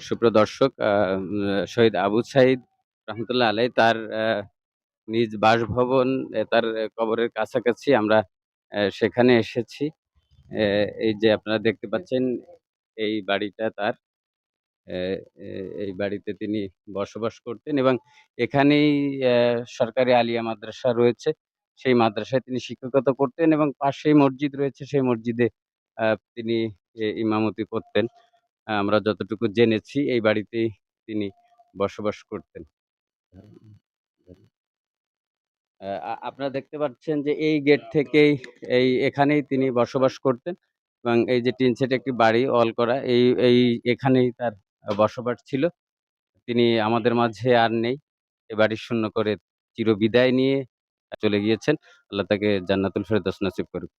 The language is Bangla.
সুপ্রিয় দর্শক, শহীদ আবু সাঈদ রহমতুল্লাহ আলাইহ তার নিজ বাসভবন, তার কবরের কাছাকাছি আমরা সেখানে এসেছি। এই যে আপনারা দেখতে পাচ্ছেন, এই বাড়িটা তার। অ্যা এ এই বাড়িতে তিনি বসবাস করতেন এবং এখানেই সরকারি আলিয়া মাদ্রাসা রয়েছে। সেই মাদ্রাসায় তিনি শিক্ষকতা করতেন এবং পাশেই মসজিদ রয়েছে। সেই মসজিদে আ তিনি ইমামতি করতেন। আমরা যতটুকু জেনেছি এই বাড়িতেই তিনি বসবাস করতেন। আপনারা দেখতে পাচ্ছেন যে এই গেট থেকেই এখানেই তিনি বসবাস করতেন এবং এই যে টিন শেড একটি বাড়ি অল করা, এখানেই তার বসবাস ছিল। তিনি আমাদের মাঝে আর নেই। এ বাড়ি শূন্য করে চিরবিদায় নিয়ে চলে গিয়েছেন। আল্লাহ তাকে জান্নাতুল ফেরদৌস নসিব করুক।